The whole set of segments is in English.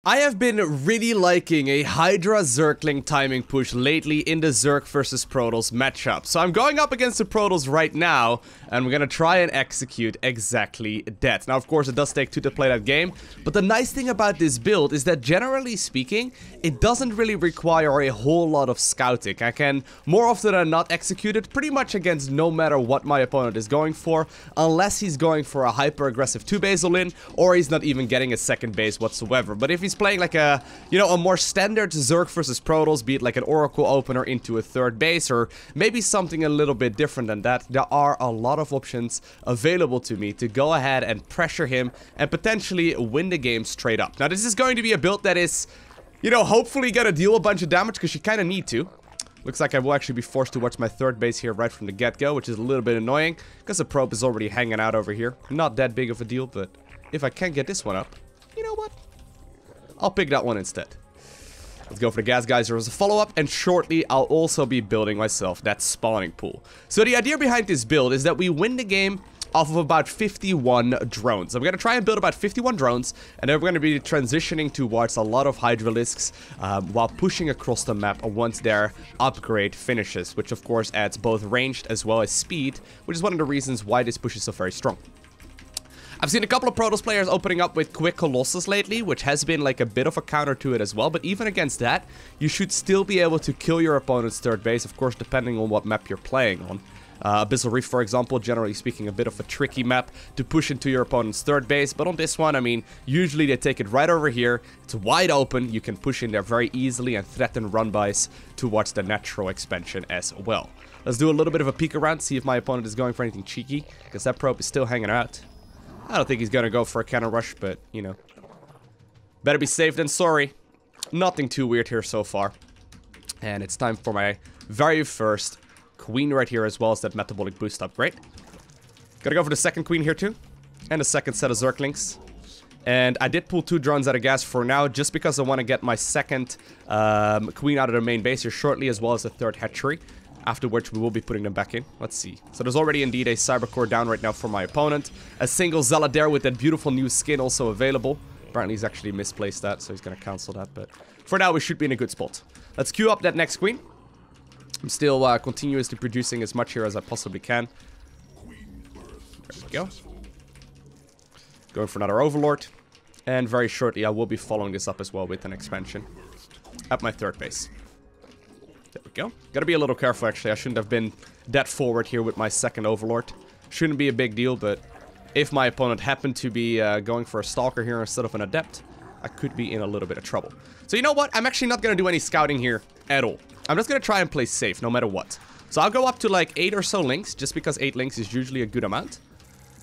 I have been really liking a Hydra Zergling timing push lately in the Zerg versus Protoss matchup. So I'm going up against the Protoss right now, and we're gonna try and execute exactly that. Now, of course, it does take two to play that game, but the nice thing about this build is that generally speaking, it doesn't really require a whole lot of scouting. I can more often than not execute it pretty much against no matter what my opponent is going for, unless he's going for a hyper aggressive 2-base all-in, or he's not even getting a second base whatsoever. But if he's playing like a, a more standard Zerg versus Protoss, be it like an Oracle opener into a third base, or maybe something a little bit different than that, there are a lot of options available to me to go ahead and pressure him and potentially win the game straight up. Now, this is going to be a build that is, hopefully gonna deal a bunch of damage, because you kind of need to. Looks like I will actually be forced to watch my third base here right from the get-go, which is a little bit annoying, because the probe is already hanging out over here. Not that big of a deal, but if I can get this one up, you know what? I'll pick that one instead. Let's go for the gas geyser as a follow-up, and shortly I'll also be building myself that spawning pool. So the idea behind this build is that we win the game off of about 51 drones. I'm going to try and build about 51 drones, and then we're going to be transitioning towards a lot of Hydralisks while pushing across the map once their upgrade finishes, which of course adds both ranged as well as speed, which is one of the reasons why this push is so very strong. I've seen a couple of Protoss players opening up with quick Colossus lately, which has been like a bit of a counter to it as well. But even against that, you should still be able to kill your opponent's third base, of course, depending on what map you're playing on. Abyssal Reef, for example, generally speaking, a bit of a tricky map to push into your opponent's third base. But on this one, I mean, usually they take it right over here. It's wide open. You can push in there very easily and threaten run-bys towards the natural expansion as well. Let's do a little bit of a peek around, see if my opponent is going for anything cheeky, because that probe is still hanging out. I don't think he's gonna go for a counter rush, but, better be safe than sorry. Nothing too weird here so far. And it's time for my very first queen right here, as well as that metabolic boost upgrade. Gotta go for the second queen here too. And a second set of Zerglings. And I did pull 2 drones out of gas for now, just because I want to get my second queen out of the main base here shortly, as well as the third hatchery. After which we will be putting them back in. Let's see. So there's already indeed a Cybercore down right now for my opponent. A single Zealot there with that beautiful new skin also available. Apparently he's actually misplaced that, so he's going to cancel that. But for now, we should be in a good spot. Let's queue up that next queen. I'm still continuously producing as much here as I possibly can. There we go. Going for another Overlord. And very shortly, I will be following this up as well with an expansion at my third base. There we go. Gotta be a little careful, actually. I shouldn't have been that forward here with my second Overlord. Shouldn't be a big deal, but if my opponent happened to be going for a Stalker here instead of an Adept, I could be in a little bit of trouble. So you know what? I'm actually not gonna do any scouting here at all. I'm just gonna try and play safe, no matter what. So I'll go up to like 8 or so links, just because 8 links is usually a good amount.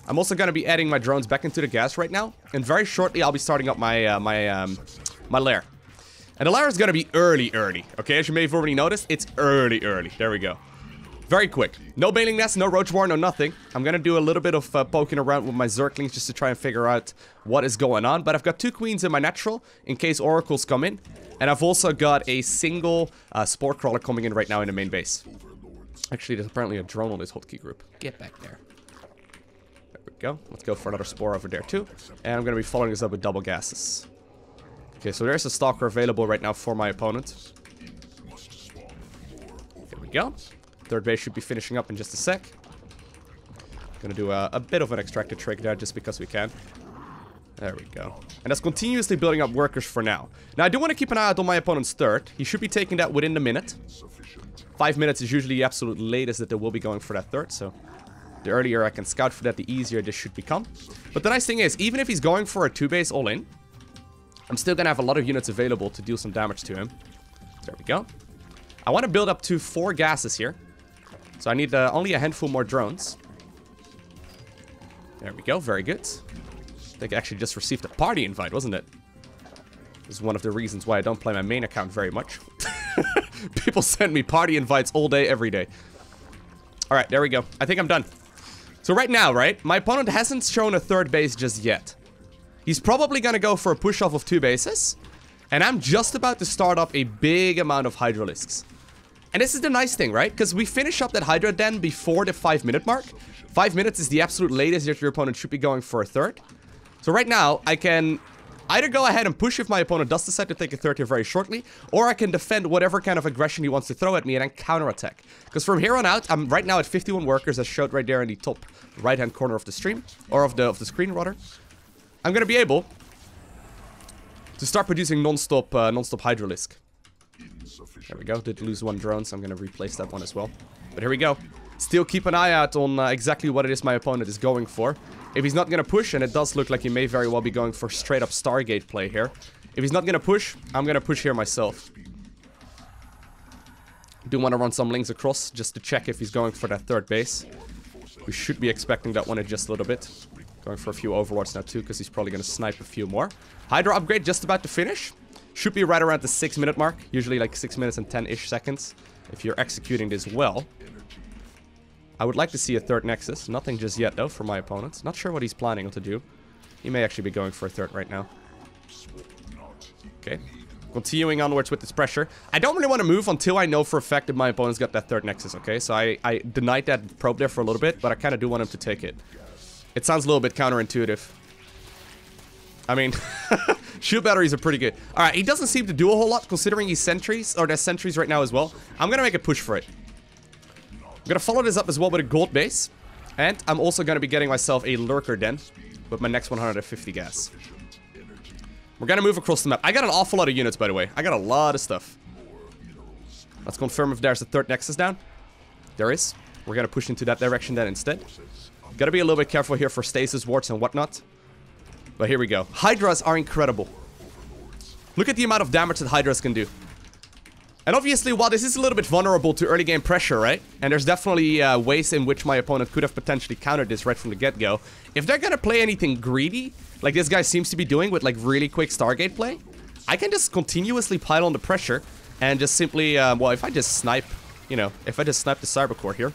I'm also gonna be adding my drones back into the gas right now, and very shortly I'll be starting up my my lair. And the lair is going to be early. Okay, as you may have already noticed, it's early. There we go. Very quick. No Bailing Nest, no Roach War, no nothing. I'm going to do a little bit of poking around with my Zerglings just to try and figure out what is going on. But I've got 2 queens in my natural in case oracles come in. And I've also got a single Spore Crawler coming in right now in the main base. Actually, there's apparently a drone on this hotkey group. Get back there. There we go. Let's go for another Spore over there too. And I'm going to be following this up with double gases. Okay, so there's a Stalker available right now for my opponent. There we go. Third base should be finishing up in just a sec. Gonna do a bit of an extractor trick there just because we can. There we go. And that's continuously building up workers for now. Now, I do want to keep an eye out on my opponent's third. He should be taking that within the minute. 5 minutes is usually the absolute latest that they will be going for that third, so the earlier I can scout for that, the easier this should become. But the nice thing is, even if he's going for a 2-base all-in, I'm still gonna have a lot of units available to deal some damage to him. There we go. I want to build up to 4 gases here. So I need only a handful more drones. There we go, very good. I think I actually just received a party invite, wasn't it? This is one of the reasons why I don't play my main account very much. People send me party invites all day, every day. Alright, there we go. I think I'm done. So right now, right, my opponent hasn't shown a third base just yet. He's probably gonna go for a push-off of 2 bases. And I'm just about to start up a big amount of Hydralisks. And this is the nice thing, right? Because we finish up that Hydra den before the 5-minute mark. 5 minutes is the absolute latest that your opponent should be going for a third. So right now, I can either go ahead and push if my opponent does decide to take a third here very shortly, or I can defend whatever kind of aggression he wants to throw at me and then counterattack. Because from here on out, I'm right now at 51 workers, as showed right there in the top right-hand corner of the stream, or of the screen rather. I'm gonna be able to start producing non-stop Hydralisk. There we go. Did lose one drone, so I'm gonna replace that one as well. But here we go. Still keep an eye out on exactly what it is my opponent is going for. If he's not gonna push, and it does look like he may very well be going for straight up Stargate play here. If he's not gonna push, I'm gonna push here myself. Do want to run some links across just to check if he's going for that third base. We should be expecting that one in just a little bit. Going for a few overlords now too, because he's probably gonna snipe a few more. Hydra upgrade just about to finish. Should be right around the 6-minute mark. Usually like 6 minutes and 10-ish seconds. If you're executing this well. I would like to see a third Nexus. Nothing just yet, though, for my opponent. Not sure what he's planning to do. He may actually be going for a third right now. Okay. Continuing onwards with this pressure. I don't really want to move until I know for a fact that my opponent's got that third Nexus, okay? So I denied that probe there for a little bit, but I kind of do want him to take it. It sounds a little bit counterintuitive. I mean, shield batteries are pretty good. Alright, he doesn't seem to do a whole lot considering he's sentries, or there's sentries right now as well. I'm gonna make a push for it. I'm gonna follow this up as well with a gold base. And I'm also gonna be getting myself a lurker den with my next 150 gas. We're gonna move across the map. I got an awful lot of units, by the way. I got a lot of stuff. Let's confirm if there's a third Nexus down. There is. We're gonna push into that direction then instead. Gotta be a little bit careful here for stasis wards and whatnot. But here we go. Hydras are incredible. Look at the amount of damage that Hydras can do. And obviously, while this is a little bit vulnerable to early game pressure, right? And there's definitely ways in which my opponent could have potentially countered this right from the get-go. If they're gonna play anything greedy, like this guy seems to be doing with like really quick Stargate play, I can just continuously pile on the pressure and just simply, well, if I just snipe, you know, if I just snipe the Cybercore here,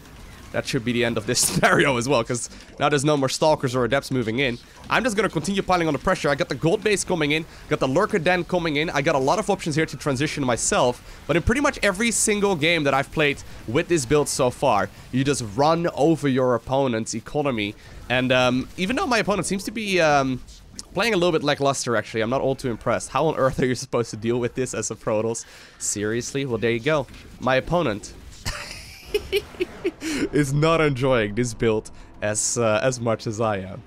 that should be the end of this scenario as well, because now there's no more Stalkers or Adepts moving in. I'm just going to continue piling on the pressure. I got the gold base coming in, got the Lurker Den coming in. I got a lot of options here to transition myself, but in pretty much every single game that I've played with this build so far, you just run over your opponent's economy. And even though my opponent seems to be playing a little bit lackluster, actually, I'm not all too impressed. How on earth are you supposed to deal with this as a Protoss? Seriously? Well, there you go. My opponent is not enjoying this build as much as I am.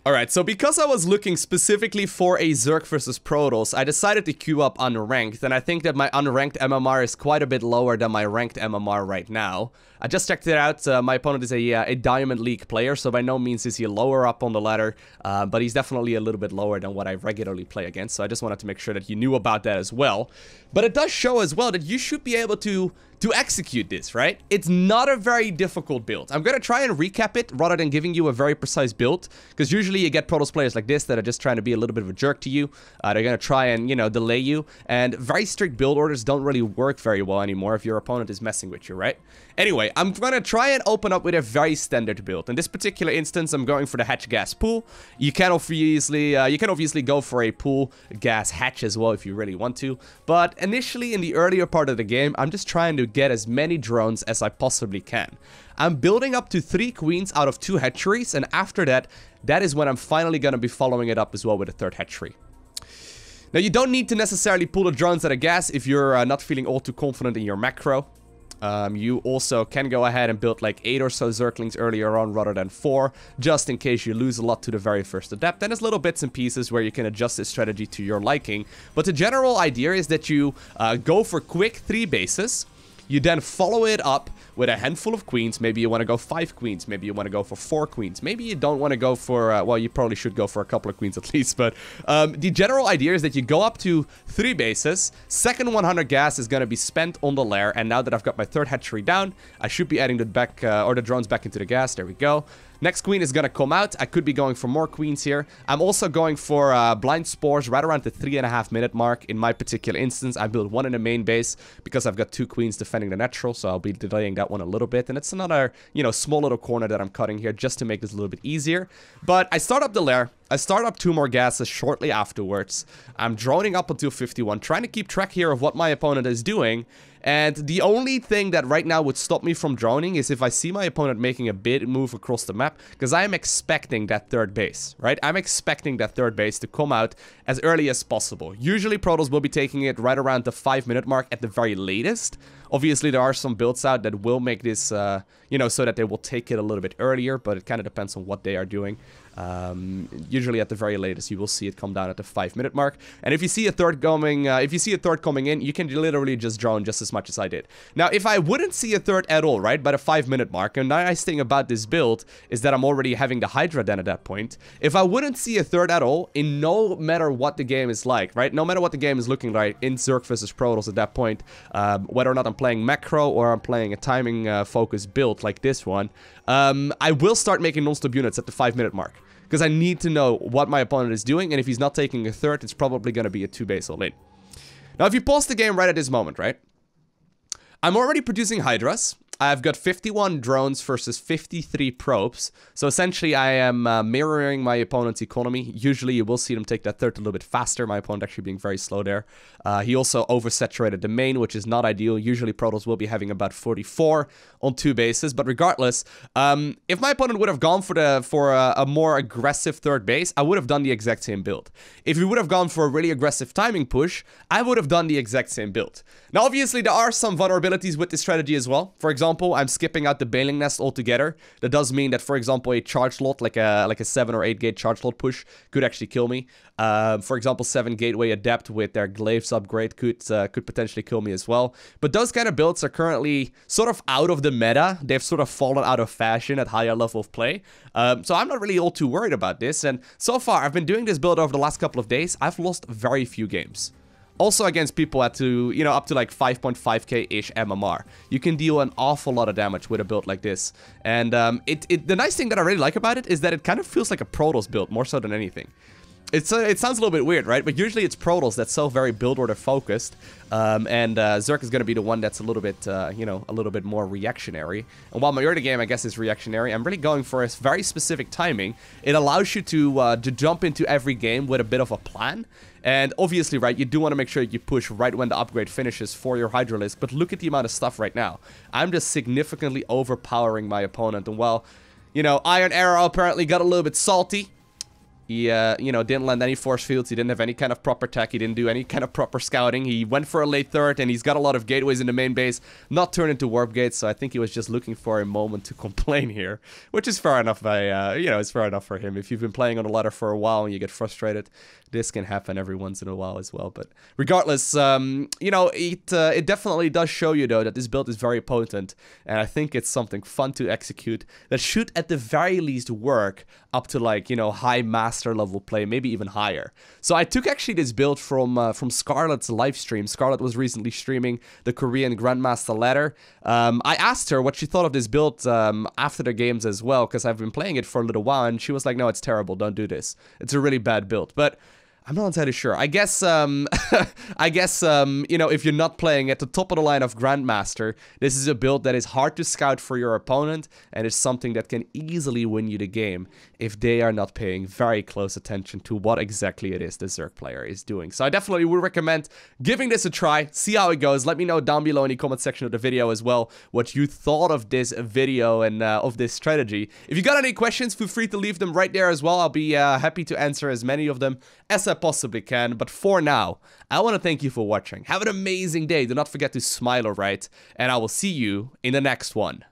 Alright, so because I was looking specifically for a Zerg versus Protoss, I decided to queue up unranked, and I think that my unranked MMR is quite a bit lower than my ranked MMR right now. I just checked it out. My opponent is a Diamond League player, so by no means is he lower up on the ladder, but he's definitely a little bit lower than what I regularly play against, so I just wanted to make sure that you knew about that as well. But it does show as well that you should be able to execute this, right? It's not a very difficult build. I'm gonna try and recap it rather than giving you a very precise build, because usually you get Protoss players like this that are just trying to be a little bit of a jerk to you. They're gonna try and, you know, delay you, and very strict build orders don't really work very well anymore if your opponent is messing with you, right? Anyway, I'm gonna try and open up with a very standard build. In this particular instance, I'm going for the hatch gas pool. You can obviously go for a pool gas hatch as well if you really want to, but initially in the earlier part of the game, I'm just trying to get as many drones as I possibly can. I'm building up to 3 queens out of 2 hatcheries, and after that, that is when I'm finally gonna be following it up as well with a 3rd hatchery. Now, you don't need to necessarily pull the drones out of gas if you're not feeling all too confident in your macro. You also can go ahead and build like 8 or so Zerglings earlier on rather than 4, just in case you lose a lot to the very first Adept. And there's little bits and pieces where you can adjust this strategy to your liking. But the general idea is that you go for quick 3 bases. You then follow it up with a handful of queens. Maybe you want to go 5 queens. Maybe you want to go for 4 queens. Maybe you don't want to go for, well, you probably should go for a couple of queens at least. But the general idea is that you go up to 3 bases. Second 100 gas is going to be spent on the lair. And now that I've got my 3rd hatchery down, I should be adding the back, or the drones back into the gas. There we go. Next queen is going to come out. I could be going for more queens here. I'm also going for blind spores right around the 3.5 minute mark. In my particular instance, I build 1 in the main base because I've got 2 queens defending the natural, so I'll be delaying that one a little bit. And it's another, you know, small little corner that I'm cutting here just to make this a little bit easier. But I start up the lair. I start up 2 more gases shortly afterwards. I'm droning up until 51, trying to keep track here of what my opponent is doing. And the only thing that right now would stop me from droning is if I see my opponent making a big move across the map, because I am expecting that third base, right? I'm expecting that third base to come out as early as possible. Usually Protoss will be taking it right around the 5-minute mark at the very latest. Obviously, there are some builds out that will make this, you know, so that they will take it a little bit earlier, but it kind of depends on what they are doing. Usually at the very latest, you will see it come down at the 5-minute mark. And if you see a third coming, in, you can literally just drone just as much as I did. Now, if I wouldn't see a third at all, right, by the 5-minute mark, and the nice thing about this build is that I'm already having the Hydra then at that point. If I wouldn't see a third at all, in no matter what the game is like, right, no matter what the game is looking like in Zerg versus Protoss at that point, whether or not I'm playing macro or I'm playing a timing focused build like this one, I will start making non-stop units at the 5-minute mark. Because I need to know what my opponent is doing, and if he's not taking a third, it's probably going to be a 2-base all in. Now, if you pause the game right at this moment, right? I'm already producing Hydras. I've got 51 drones versus 53 probes. So essentially, I am mirroring my opponent's economy. Usually, you will see them take that third a little bit faster. My opponent actually being very slow there. He also oversaturated the main, which is not ideal. Usually, Protoss will be having about 44 on 2 bases. But regardless, if my opponent would have gone for a more aggressive third base, I would have done the exact same build. If he would have gone for a really aggressive timing push, I would have done the exact same build. Now, obviously, there are some vulnerabilities with this strategy as well. For example, I'm skipping out the bailing nest altogether. That does mean that, for example, a charge lot, like a 7 or 8 gate charge lot push, could actually kill me. For example, 7 gateway adept with their glaives upgrade could potentially kill me as well. But those kind of builds are currently sort of out of the meta. They've sort of fallen out of fashion at higher level of play. So I'm not really all too worried about this. And so far, I've been doing this build over the last couple of days. I've lost very few games. Also against people at to, you know, up to like 5.5k-ish MMR. You can deal an awful lot of damage with a build like this. And the nice thing that I really like about it is that it kind of feels like a Protoss build more so than anything. It sounds a little bit weird, right? But usually it's Protoss that's so very build order focused. Zerg is going to be the one that's a little bit, you know, a little bit more reactionary. And while my early game, I guess, is reactionary, I'm really going for a very specific timing. It allows you to jump into every game with a bit of a plan. And obviously, right, you do want to make sure you push right when the upgrade finishes for your Hydralisk. But look at the amount of stuff right now. I'm just significantly overpowering my opponent. And well, you know, Iron Arrow apparently got a little bit salty. He, you know, didn't land any force fields. He didn't have any kind of proper tech. He didn't do any kind of proper scouting. He went for a late third, and he's got a lot of gateways in the main base, not turned into warp gates. So I think he was just looking for a moment to complain here, which is fair enough. You know, it's fair enough for him. If you've been playing on the ladder for a while and you get frustrated, this can happen every once in a while as well. But regardless, you know, it definitely does show you, though, that this build is very potent. And I think it's something fun to execute that should, at the very least, work up to, like, you know, high master level play, maybe even higher. So I took actually this build from Scarlett's live stream. Scarlett was recently streaming the Korean Grandmaster ladder. I asked her what she thought of this build after the games as well, because I've been playing it for a little while, and she was like, no, it's terrible, don't do this. It's a really bad build. But I'm not entirely sure. I guess, you know, if you're not playing at the top of the line of Grandmaster, this is a build that is hard to scout for your opponent, and is something that can easily win you the game if they are not paying very close attention to what exactly it is the Zerg player is doing. So I definitely would recommend giving this a try, see how it goes. Let me know down below in the comment section of the video as well what you thought of this video and of this strategy. If you got any questions, feel free to leave them right there as well. I'll be happy to answer as many of them as I possibly can. But for now, I want to thank you for watching. Have an amazing day. Do not forget to smile, alright? And I will see you in the next one.